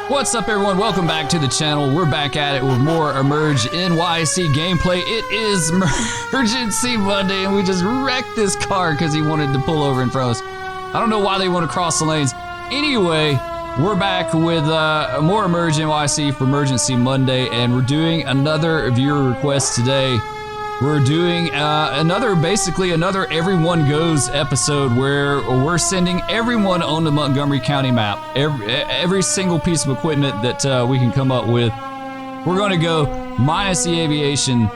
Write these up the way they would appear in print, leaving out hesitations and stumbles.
What's up, everyone? Welcome back to the channel. We're back at it with more EmergeNYC gameplay. It is Emergency Monday, and we just wrecked this car because he wanted to pull over in front of us. I don't know why they want to cross the lanes. Anyway, we're back with more EmergeNYC for Emergency Monday, and we're doing another viewer request today. We're doing basically another Everyone Goes episode where we're sending everyone on the Montgomery County map. Every single piece of equipment that we can come up with. We're gonna go minus the aviation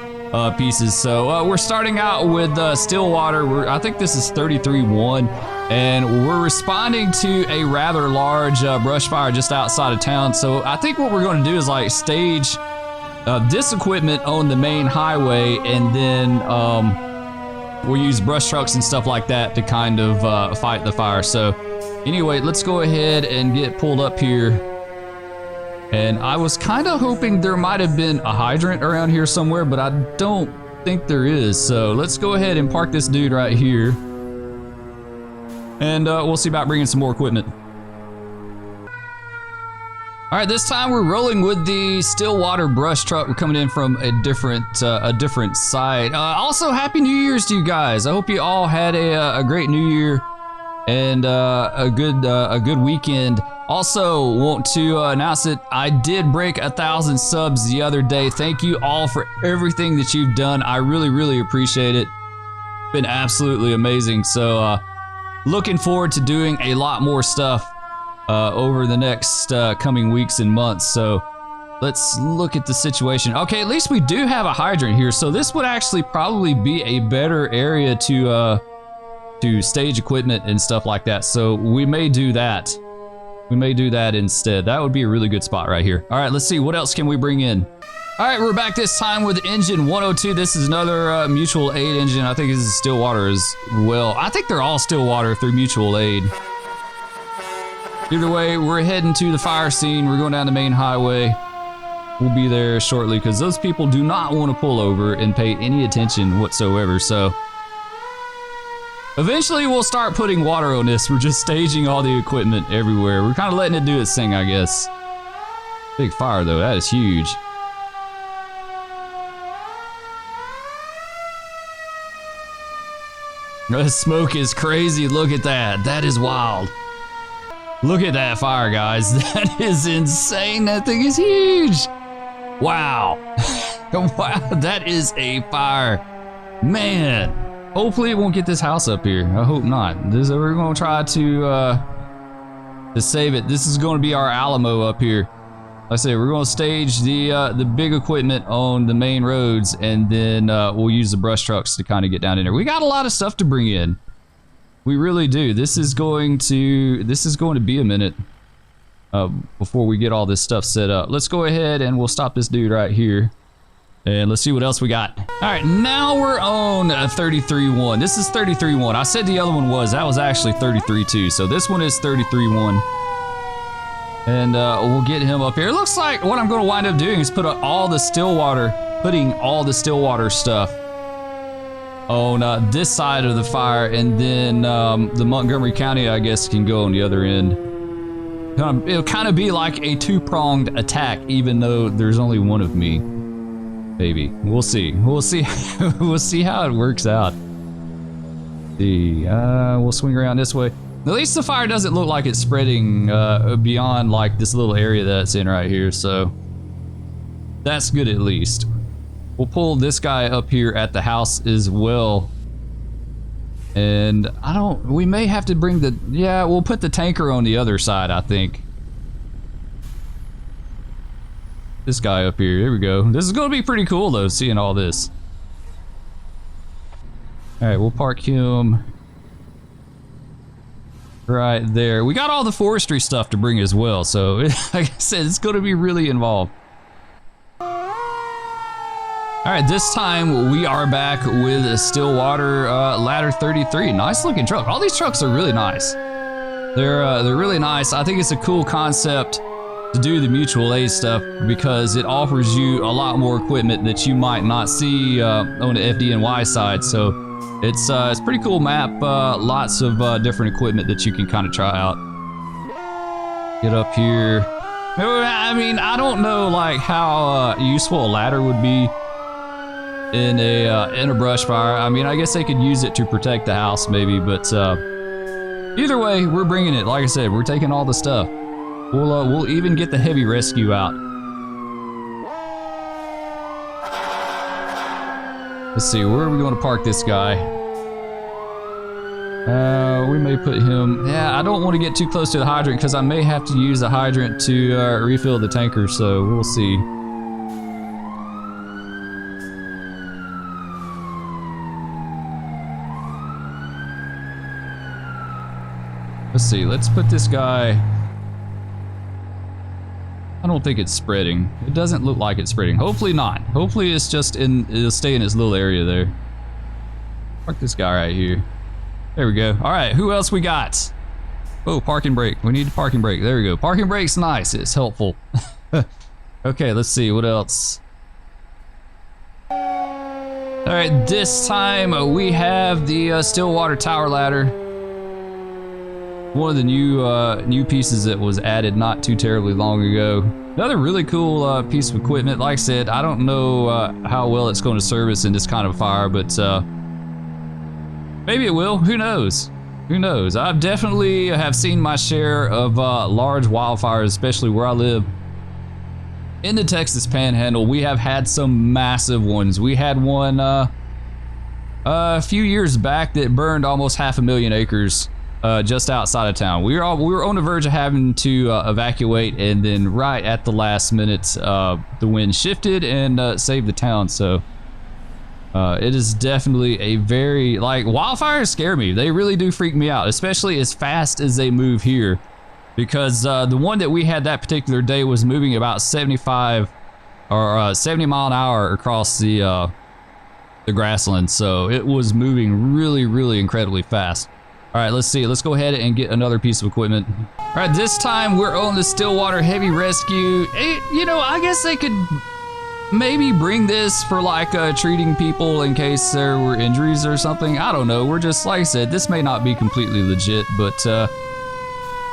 pieces. So we're starting out with Stillwater. I think this is 33-1, and we're responding to a rather large brush fire just outside of town. So I think what we're gonna do is like stage this equipment on the main highway, and then we'll use brush trucks and stuff like that to kind of fight the fire. So anyway, let's go ahead and get pulled up here. And I was kind of hoping there might have been a hydrant around here somewhere, but I don't think there is. So let's go ahead and park this dude right here, and we'll see about bringing some more equipment. All right, this time we're rolling with the Stillwater brush truck. We're coming in from a different side. Also, Happy New Year's to you guys. I hope you all had a great New Year and a good weekend. Also, want to announce that I did break 1,000 subs the other day. Thank you all for everything that you've done. I really appreciate it. It's been absolutely amazing. So, looking forward to doing a lot more stuff over the next coming weeks and months. So let's look at the situation. Okay, at least we do have a hydrant here, so this would actually probably be a better area to stage equipment and stuff like that. So we may do that. We may do that instead. That would be a really good spot right here. All right, let's see, what else can we bring in? All right, we're back this time with engine 102. This is another mutual aid engine. I think this is Stillwater as well. I think they're all Stillwater if they're mutual aid. Either way, we're heading to the fire scene. We're going down the main highway. We'll be there shortly because those people do not want to pull over and pay any attention whatsoever. So eventually we'll start putting water on this. We're just staging all the equipment everywhere. We're kind of letting it do its thing, I guess. Big fire though, that is huge. The smoke is crazy, look at that. That is wild. Look at that fire, guys. That is insane. That thing is huge. Wow. Wow, that is a fire. Man. Hopefully it won't get this house up here. I hope not. We're gonna try to save it. This is gonna be our Alamo up here. Like I said, we're gonna stage the big equipment on the main roads, and then we'll use the brush trucks to kind of get down in there. We got a lot of stuff to bring in. We really do. This is going to be a minute before we get all this stuff set up. Let's go ahead and we'll stop this dude right here, and let's see what else we got. All right, now we're on 33-1. This is 33-1. I said the other one that was actually 33-2. So this one is 33-1, and we'll get him up here. It looks like what I'm going to wind up doing is putting all the Stillwater stuff on this side of the fire, and then the Montgomery County, I guess, can go on the other end. It'll kind of be like a two-pronged attack, even though there's only one of me. Maybe. We'll see. We'll see. We'll see how it works out. We'll swing around this way. At least the fire doesn't look like it's spreading beyond like this little area that's in right here, so that's good at least. We'll pull this guy up here at the house as well. And we may have to bring we'll put the tanker on the other side, I think. This guy up here, there we go. This is gonna be pretty cool though, seeing all this. All right, we'll park him right there. We got all the forestry stuff to bring as well, so like I said, it's gonna be really involved. All right, this time we are back with a Stillwater Ladder 33. Nice looking truck. All these trucks are really nice. They're really nice. I think it's a cool concept to do the mutual aid stuff because it offers you a lot more equipment that you might not see on the FDNY side. So it's a pretty cool map. Lots of different equipment that you can kind of try out. Get up here. I mean, I don't know like how useful a ladder would be in a brush fire. I mean, I guess they could use it to protect the house maybe, but either way, we're bringing it. Like I said, we're taking all the stuff. We'll even get the heavy rescue out. Let's see, where are we going to park this guy? We may put him... Yeah, I don't want to get too close to the hydrant because I may have to use the hydrant to refill the tanker, so we'll see. Let's see, let's put this guy... I don't think it's spreading. It doesn't look like it's spreading. Hopefully not. Hopefully it's just it'll stay in its little area there. Park this guy right here. There we go. All right, who else we got? Oh, parking brake. We need a parking brake. There we go. Parking brake's nice. It's helpful. Okay, let's see. What else? All right, this time we have the Stillwater Tower Ladder. One of the new pieces that was added not too terribly long ago. Another really cool piece of equipment. Like I said, I don't know how well it's going to service in this kind of fire, but maybe it will. Who knows? Who knows? I've definitely have seen my share of large wildfires, especially where I live. In the Texas Panhandle, we have had some massive ones. We had one a few years back that burned almost 500,000 acres. Just outside of town. We were on the verge of having to evacuate, and then right at the last minute, the wind shifted and saved the town. So it is definitely a very, like, wildfires scare me. They really do freak me out, especially as fast as they move here, because the one that we had that particular day was moving about 75 or 70 mile an hour across the grassland. So it was moving really, really incredibly fast. All right, let's see. Let's go ahead and get another piece of equipment. All right, this time we're on the Stillwater Heavy Rescue. You know, I guess they could maybe bring this for like treating people in case there were injuries or something. I don't know. We're just, like I said, this may not be completely legit, but the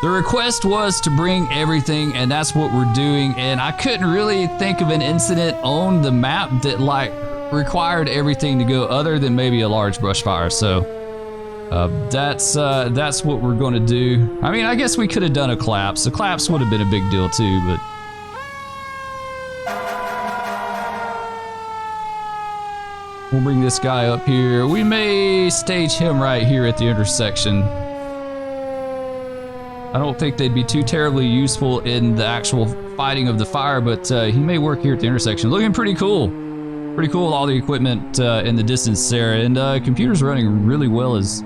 request was to bring everything, and that's what we're doing. And I couldn't really think of an incident on the map that like required everything to go other than maybe a large brush fire. So that's what we're going to do. I mean, I guess we could have done a collapse. A collapse would have been a big deal too, but we'll bring this guy up here. We may stage him right here at the intersection. I don't think they'd be too terribly useful in the actual fighting of the fire, but he may work here at the intersection. Looking pretty cool. Pretty cool, all the equipment in the distance there, and computer's running really well as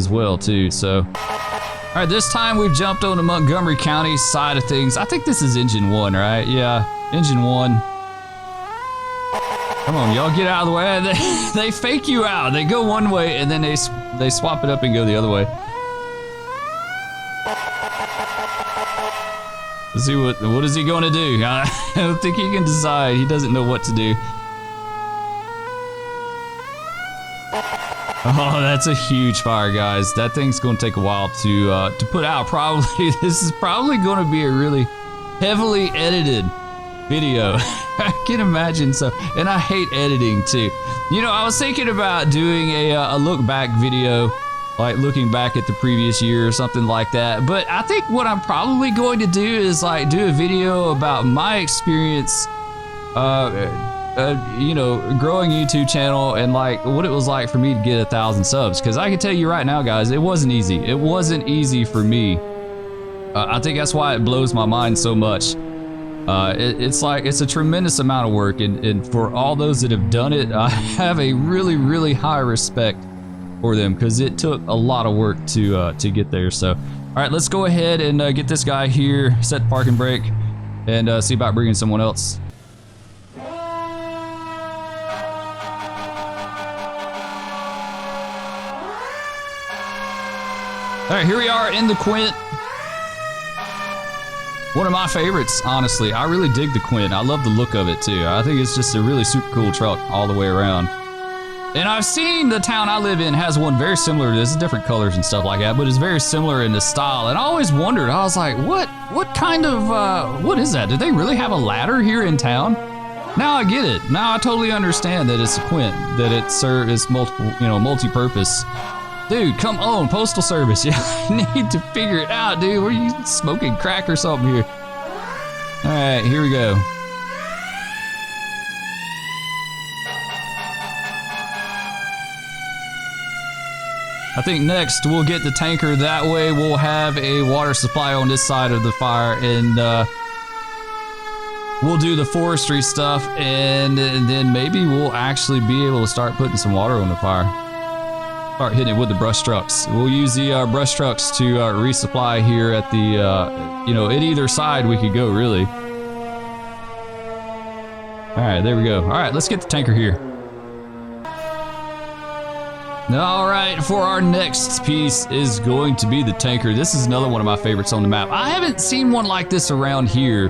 well too. So all right, this time we've jumped on the Montgomery County side of things. I think this is engine 1, right? Yeah, engine 1. Come on, y'all, get out of the way. They fake you out. They go one way and then they swap it up and go the other way. Let's see what is he going to do? I don't think he can decide. He doesn't know what to do. Oh, that's a huge fire, guys. That thing's going to take a while to put out. Probably, this is probably going to be a really heavily edited video. I can imagine. So, and I hate editing too. You know, I was thinking about doing a look back video, like looking back at the previous year or something like that. But I think what I'm probably going to do is like do a video about my experience you know, growing YouTube channel and like what it was like for me to get 1,000 subs. Because I can tell you right now, guys, it wasn't easy. It wasn't easy for me. I think that's why it blows my mind so much. It's a tremendous amount of work, and for all those that have done it, I have a really, really high respect for them because it took a lot of work to get there. So, all right, let's go ahead and get this guy here, set the parking brake, and see about bringing someone else. All right, here we are in the Quint. One of my favorites, honestly. I really dig the Quint. I love the look of it too. I think it's just a really super cool truck all the way around. And I've seen the town I live in has one very similar to this, different colors and stuff like that, but it's very similar in the style. And I always wondered, I was like, what kind of, what is that? Did they really have a ladder here in town? Now I get it. Now I totally understand that it's a quint, that it serves multiple, multi-purpose. Dude, come on, Postal Service. Yeah, I need to figure it out, dude. What are you smoking crack or something here? All right, here we go. I think next we'll get the tanker. That way we'll have a water supply on this side of the fire, and we'll do the forestry stuff, and then maybe we'll actually be able to start putting some water on the fire. Start hitting it with the brush trucks. We'll use the brush trucks to resupply here at the, at either side we could go, really. All right, there we go. All right, let's get the tanker here. All right, for our next piece is going to be the tanker. This is another one of my favorites on the map. I haven't seen one like this around here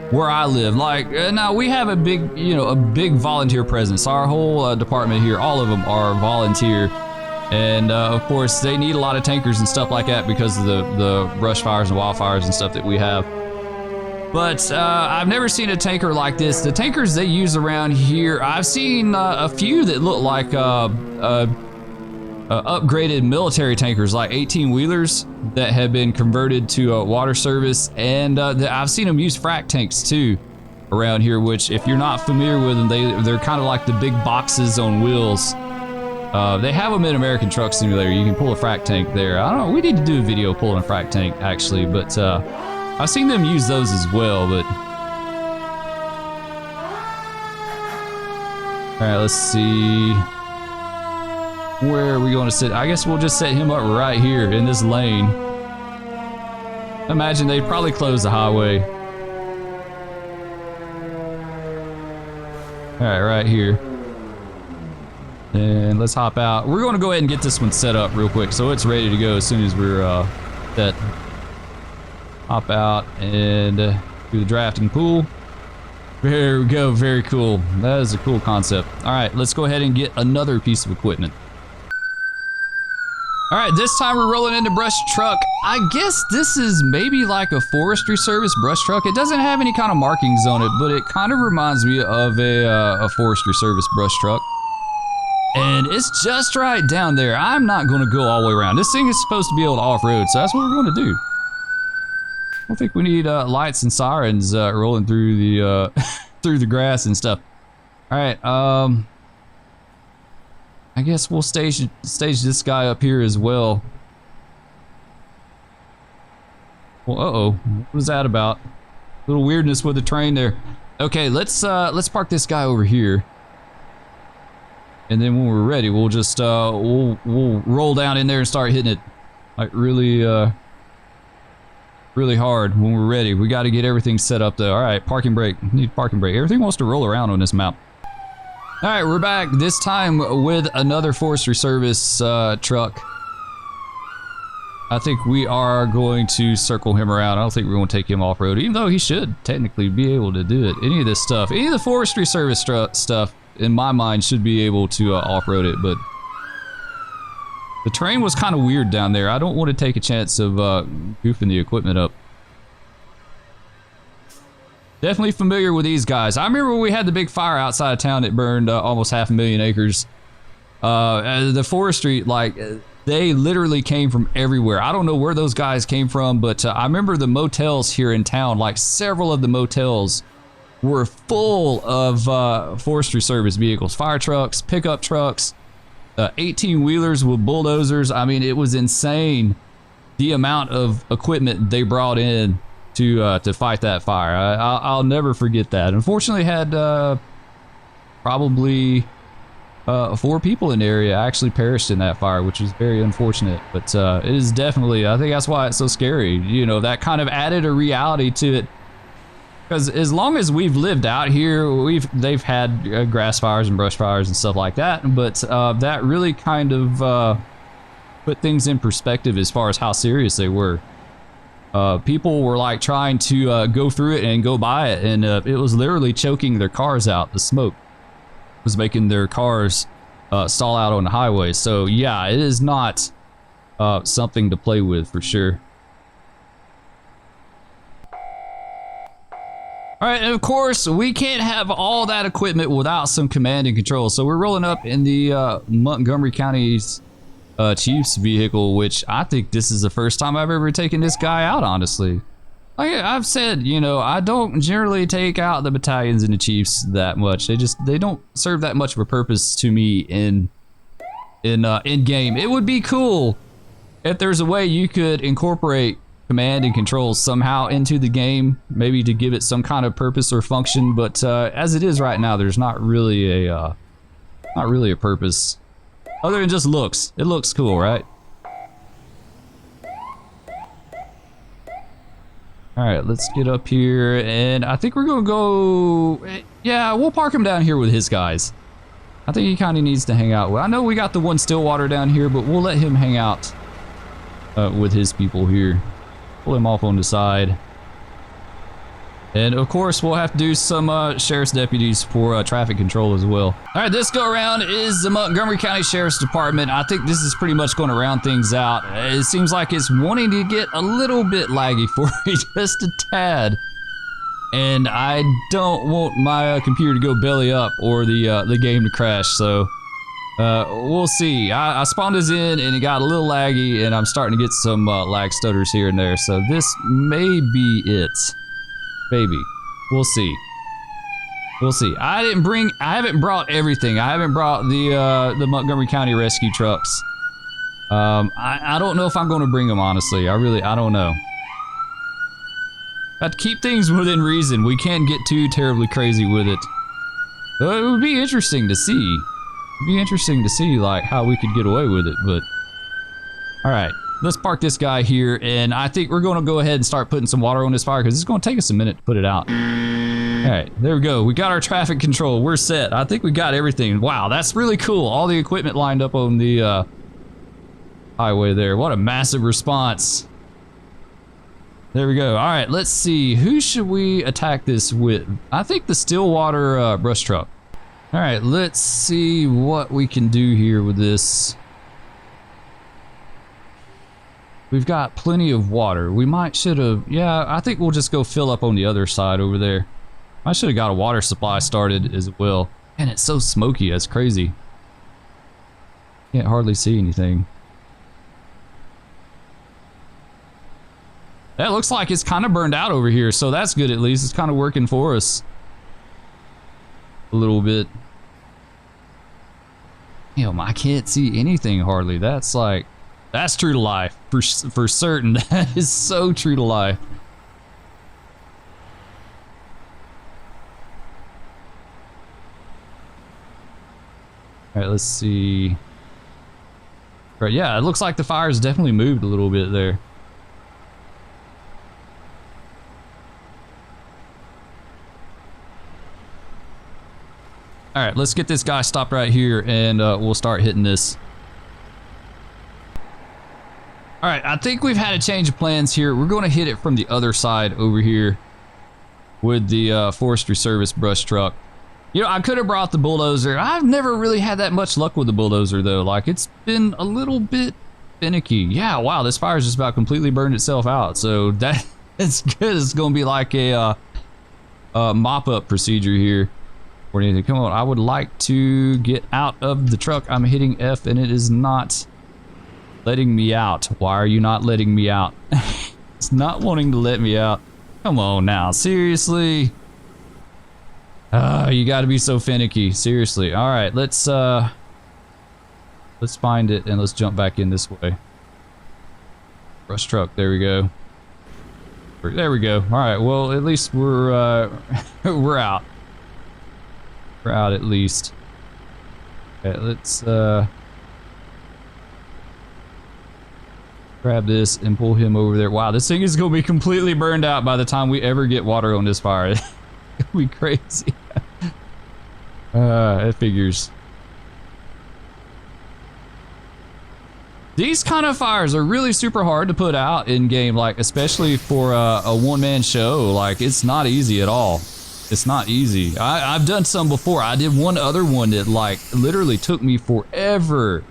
where I live. Like, now we have a big volunteer presence. Our whole department here, all of them are volunteer. And of course, they need a lot of tankers and stuff like that because of the brush fires and wildfires and stuff that we have. But I've never seen a tanker like this. The tankers they use around here, I've seen a few that look like upgraded military tankers, like 18-wheelers that have been converted to water service. And I've seen them use frac tanks too around here, which if you're not familiar with them, they're kind of like the big boxes on wheels. They have them in American Truck Simulator. You can pull a frac tank there. I don't know, we need to do a video pulling a frac tank actually, but I've seen them use those as well. But all right, let's see. Where are we going to sit? I guess we'll just set him up right here in this lane. Imagine they'd probably close the highway. All right, right here. And let's hop out. We're going to go ahead and get this one set up real quick so it's ready to go as soon as we're set. Hop out and do the drafting pool. There we go, very cool. That is a cool concept. All right, let's go ahead and get another piece of equipment. All right, this time we're rolling into brush truck. I guess this is maybe like a forestry service brush truck. It doesn't have any kind of markings on it, but it kind of reminds me of a forestry service brush truck. And it's just right down there. I'm not gonna go all the way around. This thing is supposed to be able to off-road, so that's what we're gonna do. I don't think we need lights and sirens rolling through the through the grass and stuff. All right, I guess we'll stage this guy up here as well. Well, uh-oh, what was that about? A little weirdness with the train there. Okay, let's park this guy over here. And then when we're ready, we'll just we'll roll down in there and start hitting it like really hard when we're ready. We got to get everything set up though. All right, parking brake. Need parking brake. Everything wants to roll around on this map. All right, we're back this time with another forestry service truck. I think we are going to circle him around. I don't think we're going to take him off-road, even though he should technically be able to do it. Any of this stuff, any of the forestry service stuff, in my mind, should be able to off-road it, but the terrain was kind of weird down there. I don't want to take a chance of goofing the equipment up. Definitely familiar with these guys. I remember when we had the big fire outside of town that burned almost 500,000 acres. The forestry, like, they literally came from everywhere. I don't know where those guys came from, but I remember the motels here in town, like several of the motels were full of forestry service vehicles, fire trucks, pickup trucks, 18-wheelers with bulldozers. I mean, it was insane the amount of equipment they brought in to fight that fire. I'll never forget that. Unfortunately, had probably 4 people in the area actually perished in that fire, which was very unfortunate. But it is definitely, I think that's why it's so scary. You know, that kind of added a reality to it. Because as long as we've lived out here, they've had grass fires and brush fires and stuff like that. But that really kind of put things in perspective as far as how serious they were. People were like trying to go through it and go by it, and it was literally choking their cars out. The smoke was making their cars stall out on the highway. So yeah, it is not something to play with for sure. All right, and of course, we can't have all that equipment without some command and control. So we're rolling up in the Montgomery County's Chief's vehicle, which I think this is the first time I've ever taken this guy out, honestly. Like I've said, you know, I don't generally take out the battalions and the Chiefs that much. They don't serve that much of a purpose to me in game. It would be cool if there's a way you could incorporate command and control somehow into the game, maybe to give it some kind of purpose or function, but as it is right now, there's not really a purpose other than just looks. It looks cool, right? All right, let's get up here, and I think we're gonna go, yeah, we'll park him down here with his guys. I think he kind of needs to hang out. Well, I know we got the one Stillwater down here, but we'll let him hang out with his people here. Pull him off on the side. And of course, we'll have to do some sheriff's deputies for traffic control as well. All right, this go around is the Montgomery County Sheriff's Department. I think this is pretty much going to round things out. It seems like it's wanting to get a little bit laggy for me, just a tad. And I don't want my computer to go belly up or the game to crash, so we'll see. I spawned this in and it got a little laggy, and I'm starting to get some lag stutters here and there, so this may be it. Maybe. We'll see. We'll see. I haven't brought everything. I haven't brought the Montgomery County rescue trucks. I don't know if I'm going to bring them, honestly. I don't know. Got to keep things within reason. We can't get too terribly crazy with it. But it would be interesting to see. It'd be interesting to see, like, how we could get away with it, but... Alright, let's park this guy here, and I think we're going to go ahead and start putting some water on this fire, because it's going to take us a minute to put it out. Alright, there we go. We got our traffic control. We're set. I think we got everything. Wow, that's really cool. All the equipment lined up on the highway there. What a massive response. There we go. Alright, let's see. Who should we attack this with? I think the Stillwater brush truck. Alright, let's see what we can do here with this. We've got plenty of water. We might should have, yeah, I think we'll just go fill up on the other side over there. I should have got a water supply started as well. Man, it's so smoky, that's crazy. Can't hardly see anything. That looks like it's kind of burned out over here, so that's good at least. It's kind of working for us a little bit. Damn, I can't see anything hardly. That's like, that's true to life for certain. That is so true to life. All right, let's see. Right, yeah, it looks like the fire's definitely moved a little bit there. All right, let's get this guy stopped right here, and we'll start hitting this. All right, I think we've had a change of plans here. We're going to hit it from the other side over here with the Forestry Service brush truck. You know, I could have brought the bulldozer. I've never really had that much luck with the bulldozer, though. Like, it's been a little bit finicky. Yeah, wow, this fire's just about completely burned itself out. So that's good. It's going to be like a mop-up procedure here. Or anything. Come on, I would like to get out of the truck. I'm hitting F and it is not letting me out. Why are you not letting me out? It's not wanting to let me out. Come on now, seriously? You gotta be so finicky, seriously. All right, let's find it and let's jump back in this way. Brush truck, there we go. There we go. All right, well, at least we're we're out. We're out at least. Okay, let's grab this and pull him over there. Wow, this thing is gonna be completely burned out by the time we ever get water on this fire. It's gonna be crazy. It figures. These kind of fires are really super hard to put out in game, like especially for a one-man show. Like, it's not easy at all. It's not easy. I've done some before. I did one other one that like literally took me forever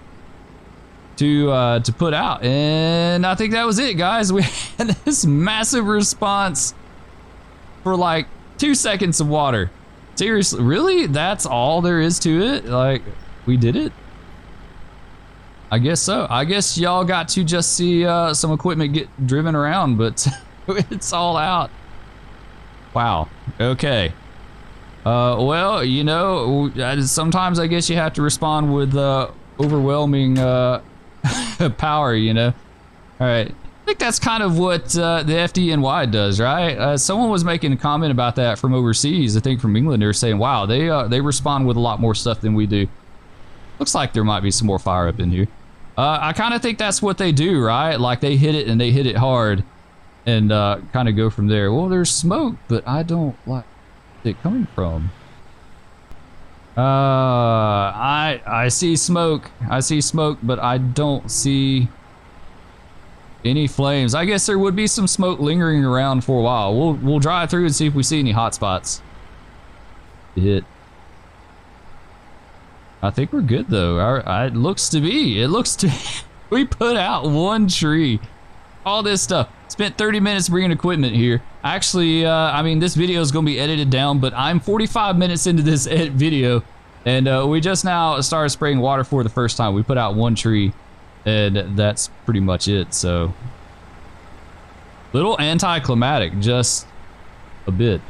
to put out, and I think that was it, guys. We had this massive response for like 2 seconds of water. Seriously, really? That's all there is to it? Like, we did it? I guess so. I guess y'all got to just see some equipment get driven around, but it's all out. Wow. Okay. Well, you know, sometimes I guess you have to respond with overwhelming power, you know. All right. I think that's kind of what the FDNY does, right? Someone was making a comment about that from overseas. I think from England. They were saying, wow, they respond with a lot more stuff than we do. Looks like there might be some more fire up in here. I kind of think that's what they do, right? Like they hit it and they hit it hard and kind of go from there. Well, there's smoke, but I don't like it coming from. I see smoke. I see smoke, but I don't see any flames. I guess there would be some smoke lingering around for a while. We'll drive through and see if we see any hot spots to hit. I think we're good though. It looks to be. We put out one tree. All this stuff. Spent 30 minutes bringing equipment here. Actually, I mean, this video is going to be edited down, but I'm 45 minutes into this edit video, and we just now started spraying water for the first time. We put out one tree, and that's pretty much it. So, little anticlimactic, just a bit,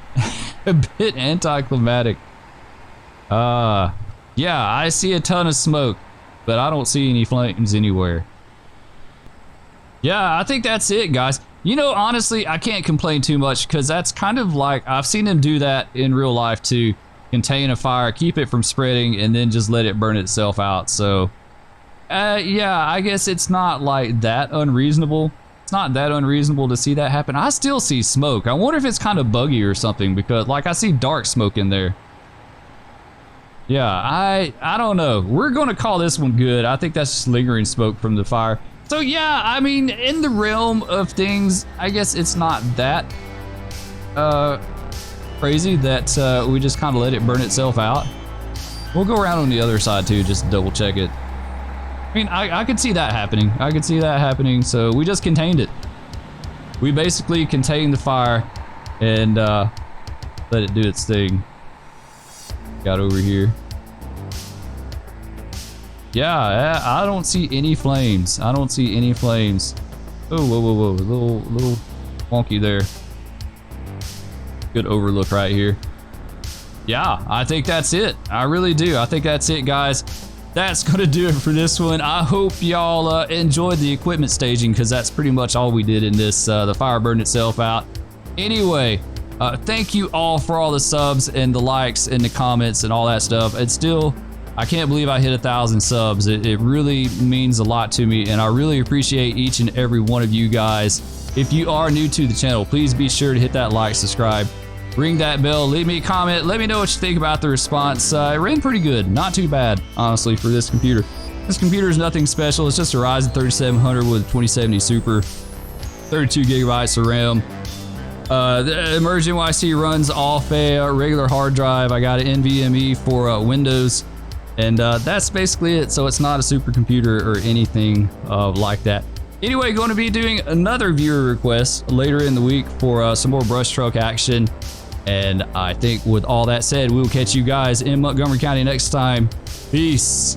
a bit anticlimactic. Yeah, I see a ton of smoke, but I don't see any flames anywhere. Yeah, I think that's it, guys. You know, honestly, I can't complain too much because that's kind of like, I've seen them do that in real life to contain a fire, keep it from spreading, and then just let it burn itself out. So, yeah, I guess it's not like that unreasonable. It's not that unreasonable to see that happen. I still see smoke. I wonder if it's kind of buggy or something because, like, I see dark smoke in there. Yeah, I don't know. We're going to call this one good. I think that's just lingering smoke from the fire. So yeah, I mean, in the realm of things, I guess it's not that crazy that we just kind of let it burn itself out. We'll go around on the other side too, just double check it. I mean, I could see that happening. I could see that happening, so we just contained it. We basically contained the fire and let it do its thing. Got over here. Yeah, I don't see any flames. I don't see any flames. Oh, whoa, whoa, whoa. Little wonky there. Good overlook right here. Yeah, I think that's it. I really do. I think that's it, guys. That's going to do it for this one. I hope y'all enjoyed the equipment staging because that's pretty much all we did in this. The fire burned itself out. Anyway, thank you all for all the subs and the likes and the comments and all that stuff. It's still... I can't believe I hit 1,000 subs. It really means a lot to me, and I really appreciate each and every one of you guys. If you are new to the channel, please be sure to hit that like, subscribe, ring that bell, leave me a comment, let me know what you think about the response. It ran pretty good, not too bad, honestly, for this computer. This computer is nothing special. It's just a Ryzen 3700 with a 2070 Super, 32 gigabytes of RAM. The EmergeNYC runs off a regular hard drive. I got an NVMe for Windows. And that's basically it. So it's not a supercomputer or anything like that. Anyway, going to be doing another viewer request later in the week for some more brush truck action. And I think with all that said, we will catch you guys in Montgomery County next time. Peace.